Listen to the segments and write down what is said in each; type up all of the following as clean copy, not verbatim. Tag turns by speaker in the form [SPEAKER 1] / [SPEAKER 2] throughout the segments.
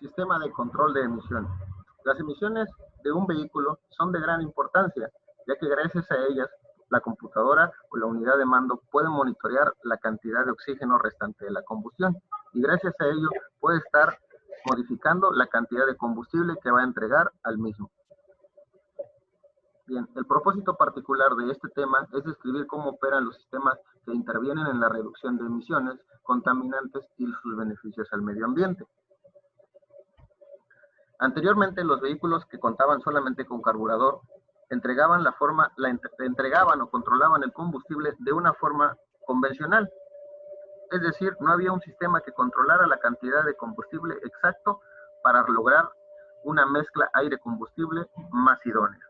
[SPEAKER 1] Sistema de control de emisiones. Las emisiones de un vehículo son de gran importancia, ya que gracias a ellas la computadora o la unidad de mando puede monitorear la cantidad de oxígeno restante de la combustión y gracias a ello puede estar modificando la cantidad de combustible que va a entregar al mismo. Bien, el propósito particular de este tema es describir cómo operan los sistemas que intervienen en la reducción de emisiones, contaminantes y sus beneficios al medio ambiente. Anteriormente, los vehículos que contaban solamente con carburador entregaban o controlaban el combustible de una forma convencional. Es decir, no había un sistema que controlara la cantidad de combustible exacto para lograr una mezcla aire-combustible más idónea.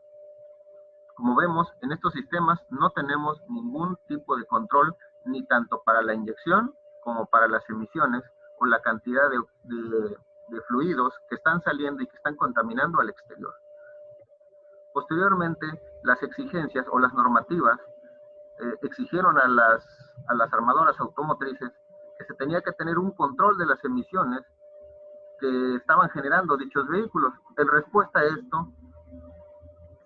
[SPEAKER 1] Como vemos, en estos sistemas no tenemos ningún tipo de control, ni tanto para la inyección como para las emisiones o la cantidad de fluidos que están saliendo y que están contaminando al exterior. Posteriormente, las exigencias o las normativas exigieron a las armadoras automotrices que se tenía que tener un control de las emisiones que estaban generando dichos vehículos. En respuesta a esto,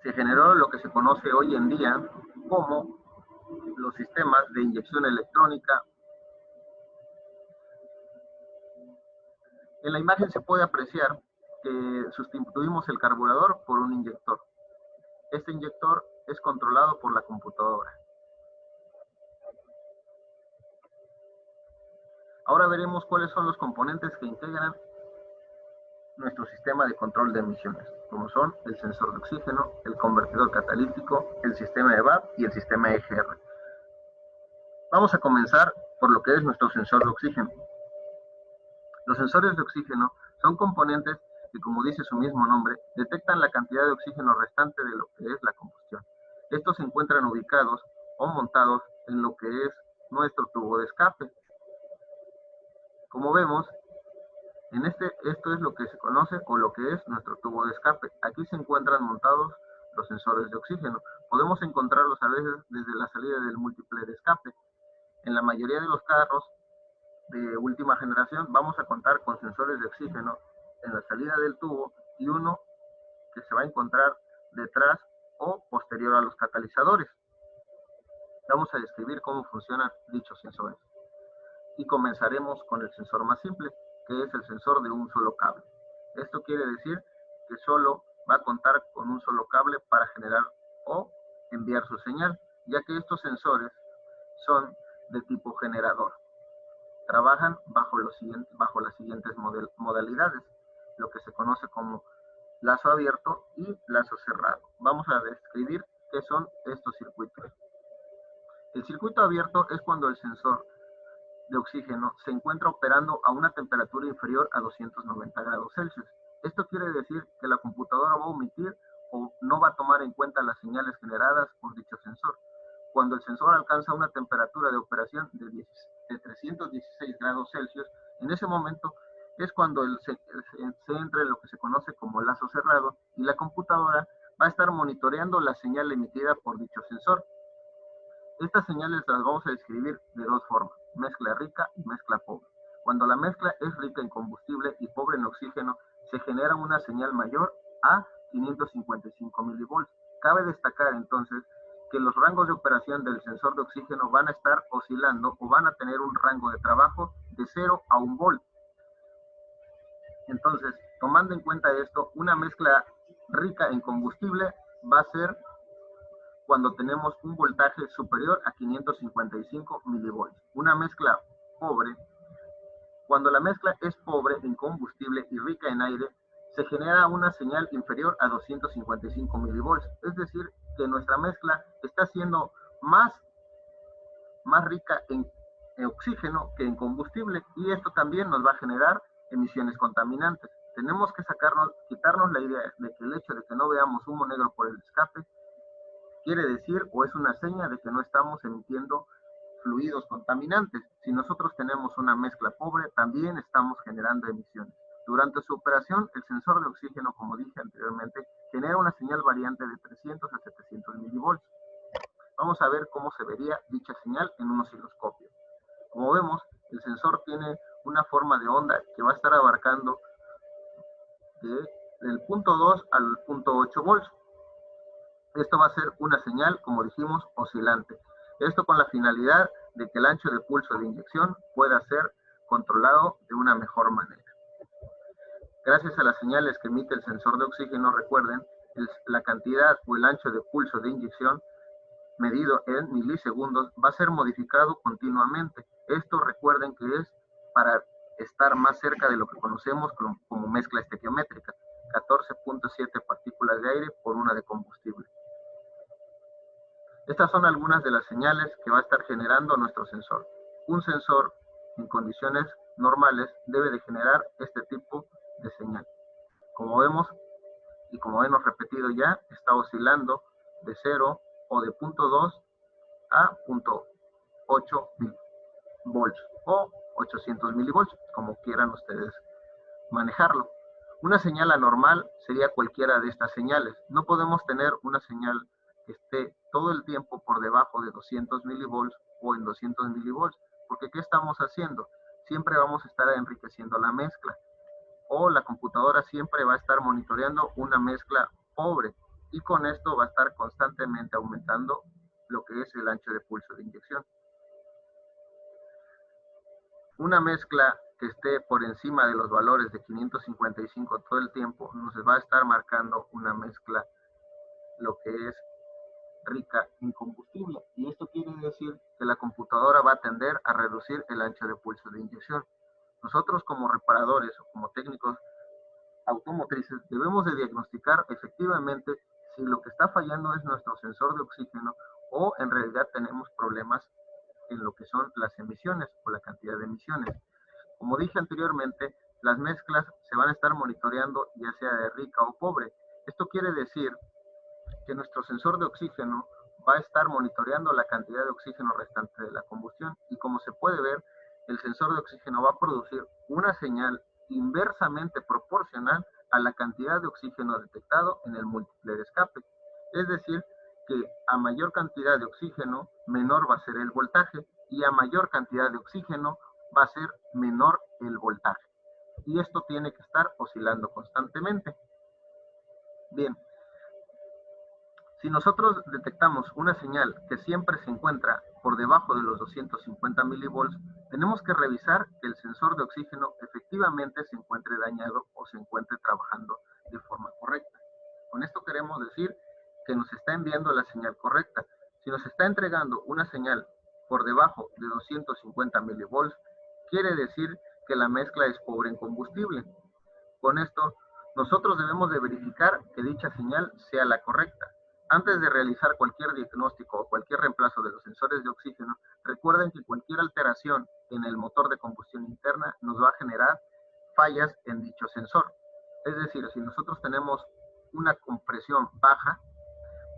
[SPEAKER 1] se generó lo que se conoce hoy en día como los sistemas de inyección electrónica. En la imagen se puede apreciar que sustituimos el carburador por un inyector. Este inyector es controlado por la computadora. Ahora veremos cuáles son los componentes que integran nuestro sistema de control de emisiones, como son el sensor de oxígeno, el convertidor catalítico, el sistema de VAP y el sistema EGR. Vamos a comenzar por lo que es nuestro sensor de oxígeno. Los sensores de oxígeno son componentes que, como dice su mismo nombre, detectan la cantidad de oxígeno restante de lo que es la combustión. Estos se encuentran ubicados o montados en lo que es nuestro tubo de escape. Como vemos, esto es lo que se conoce o lo que es nuestro tubo de escape. Aquí se encuentran montados los sensores de oxígeno. Podemos encontrarlos a veces desde la salida del múltiple de escape. En la mayoría de los carros de última generación vamos a contar con sensores de oxígeno en la salida del tubo y uno que se va a encontrar detrás o posterior a los catalizadores. Vamos a describir cómo funcionan dichos sensores. Y comenzaremos con el sensor más simple, que es el sensor de un solo cable. Esto quiere decir que solo va a contar con un solo cable para generar o enviar su señal, ya que estos sensores son de tipo generador. Trabajan bajo las siguientes modalidades, lo que se conoce como lazo abierto y lazo cerrado. Vamos a describir qué son estos circuitos. El circuito abierto es cuando el sensor de oxígeno se encuentra operando a una temperatura inferior a 290 grados Celsius. Esto quiere decir que la computadora va a omitir o no va a tomar en cuenta las señales generadas por dicho sensor. Cuando el sensor alcanza una temperatura de operación de 316 grados Celsius, en ese momento es cuando se entra en lo que se conoce como lazo cerrado y la computadora va a estar monitoreando la señal emitida por dicho sensor. Estas señales las vamos a describir de dos formas, mezcla rica y mezcla pobre. Cuando la mezcla es rica en combustible y pobre en oxígeno, se genera una señal mayor a 555 milivolts. Cabe destacar entonces que los rangos de operación del sensor de oxígeno van a estar oscilando o van a tener un rango de trabajo de 0 a 1 volt. Entonces, tomando en cuenta esto, una mezcla rica en combustible va a ser cuando tenemos un voltaje superior a 555 milivolts. Una mezcla pobre, cuando la mezcla es pobre en combustible y rica en aire, se genera una señal inferior a 255 milivolts. Es decir, que nuestra mezcla está siendo más rica en oxígeno que en combustible y esto también nos va a generar emisiones contaminantes. Tenemos que quitarnos la idea de que el hecho de que no veamos humo negro por el escape quiere decir o es una seña de que no estamos emitiendo fluidos contaminantes. Si nosotros tenemos una mezcla pobre, también estamos generando emisiones. Durante su operación, el sensor de oxígeno, como dije anteriormente, genera una señal variante de 300 a 700 milivolts. Vamos a ver cómo se vería dicha señal en un osciloscopio. Como vemos, el sensor tiene una forma de onda que va a estar abarcando del punto 2 al punto 8 volts. Esto va a ser una señal, como dijimos, oscilante. Esto con la finalidad de que el ancho de pulso de inyección pueda ser controlado de una mejor manera. Gracias a las señales que emite el sensor de oxígeno, recuerden, la cantidad o el ancho de pulso de inyección medido en milisegundos va a ser modificado continuamente. Esto recuerden que es para estar más cerca de lo que conocemos como mezcla estequiométrica, 14.7 partículas de aire por una de combustible. Estas son algunas de las señales que va a estar generando nuestro sensor. Un sensor en condiciones normales debe de generar este tipo de señal. Como vemos y como hemos repetido ya, está oscilando de 0 o de 0.2 a 0.8 volts o 800 milivolts, como quieran ustedes manejarlo. Una señal anormal sería cualquiera de estas señales. No podemos tener una señal que esté todo el tiempo por debajo de 200 milivolts o en 200 milivolts, porque ¿qué estamos haciendo? Siempre vamos a estar enriqueciendo la mezcla, o la computadora siempre va a estar monitoreando una mezcla pobre, y con esto va a estar constantemente aumentando lo que es el ancho de pulso de inyección. Una mezcla que esté por encima de los valores de 555 todo el tiempo nos va a estar marcando una mezcla lo que es rica en combustible, y esto quiere decir que la computadora va a tender a reducir el ancho de pulso de inyección. Nosotros como reparadores o como técnicos automotrices debemos de diagnosticar efectivamente si lo que está fallando es nuestro sensor de oxígeno o en realidad tenemos problemas en lo que son las emisiones o la cantidad de emisiones. Como dije anteriormente, las mezclas se van a estar monitoreando ya sea de rica o pobre. Esto quiere decir que nuestro sensor de oxígeno va a estar monitoreando la cantidad de oxígeno restante de la combustión, y como se puede ver, el sensor de oxígeno va a producir una señal inversamente proporcional a la cantidad de oxígeno detectado en el múltiple de escape. Es decir, que a mayor cantidad de oxígeno, menor va a ser el voltaje, y a mayor cantidad de oxígeno va a ser menor el voltaje. Y esto tiene que estar oscilando constantemente. Bien, si nosotros detectamos una señal que siempre se encuentra por debajo de los 250 milivolts, tenemos que revisar que el sensor de oxígeno efectivamente se encuentre dañado o se encuentre trabajando de forma correcta. Con esto queremos decir que nos está enviando la señal correcta. Si nos está entregando una señal por debajo de 250 milivolts, quiere decir que la mezcla es pobre en combustible. Con esto, nosotros debemos de verificar que dicha señal sea la correcta. Antes de realizar cualquier diagnóstico o cualquier reemplazo de los sensores de oxígeno, recuerden que cualquier alteración en el motor de combustión interna nos va a generar fallas en dicho sensor. Es decir, si nosotros tenemos una compresión baja,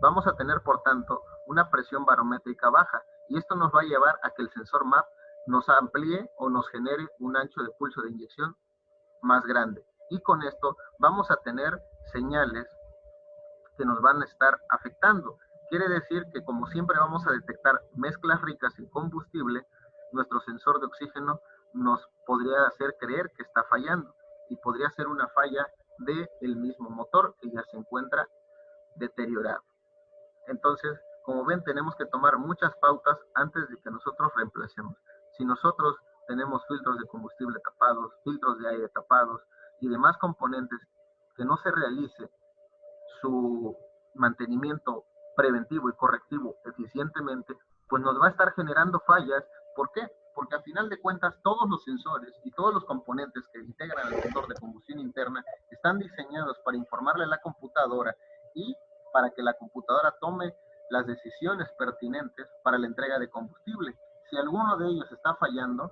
[SPEAKER 1] vamos a tener por tanto una presión barométrica baja, y esto nos va a llevar a que el sensor MAP nos amplíe o nos genere un ancho de pulso de inyección más grande, y con esto vamos a tener señales que nos van a estar afectando. Quiere decir que como siempre vamos a detectar mezclas ricas en combustible, nuestro sensor de oxígeno nos podría hacer creer que está fallando, y podría ser una falla del mismo motor que ya se encuentra deteriorado. Entonces, como ven, tenemos que tomar muchas pautas antes de que nosotros reemplacemos. Si nosotros tenemos filtros de combustible tapados, filtros de aire tapados y demás componentes, que no se realice su mantenimiento preventivo y correctivo eficientemente, pues nos va a estar generando fallas. ¿Por qué? Porque al final de cuentas todos los sensores y todos los componentes que integran el motor de combustión interna están diseñados para informarle a la computadora y para que la computadora tome las decisiones pertinentes para la entrega de combustible. Si alguno de ellos está fallando,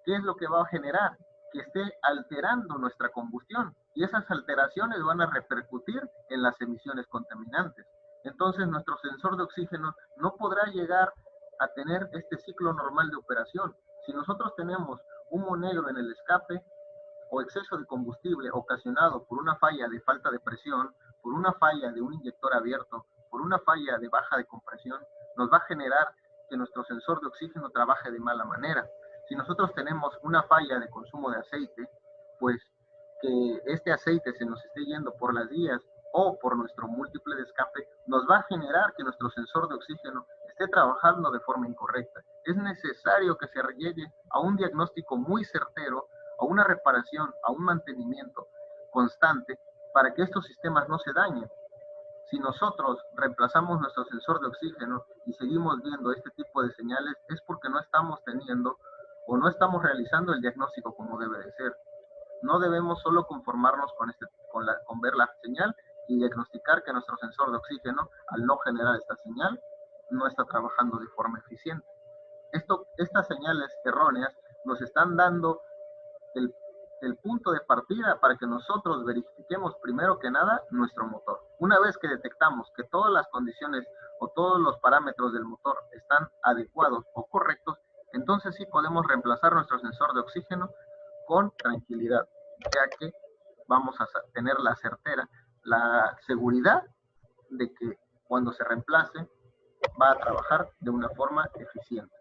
[SPEAKER 1] ¿qué es lo que va a generar? Que esté alterando nuestra combustión, y esas alteraciones van a repercutir en las emisiones contaminantes. Entonces nuestro sensor de oxígeno no podrá llegar a tener este ciclo normal de operación. Si nosotros tenemos humo negro en el escape o exceso de combustible ocasionado por una falla de falta de presión, por una falla de un inyector abierto, por una falla de baja de compresión, nos va a generar que nuestro sensor de oxígeno trabaje de mala manera. Si nosotros tenemos una falla de consumo de aceite, pues, que este aceite se nos esté yendo por las vías o por nuestro múltiple de escape, nos va a generar que nuestro sensor de oxígeno esté trabajando de forma incorrecta. Es necesario que se llegue a un diagnóstico muy certero, a una reparación, a un mantenimiento constante para que estos sistemas no se dañen. Si nosotros reemplazamos nuestro sensor de oxígeno y seguimos viendo este tipo de señales, es porque no estamos teniendo o no estamos realizando el diagnóstico como debe de ser. No debemos solo conformarnos con ver la señal y diagnosticar que nuestro sensor de oxígeno, al no generar esta señal, no está trabajando de forma eficiente. Estas señales erróneas nos están dando el punto de partida para que nosotros verifiquemos primero que nada nuestro motor. Una vez que detectamos que todas las condiciones o todos los parámetros del motor están adecuados o correctos, entonces sí podemos reemplazar nuestro sensor de oxígeno con tranquilidad, ya que vamos a tener la certera, la seguridad de que cuando se reemplace va a trabajar de una forma eficiente.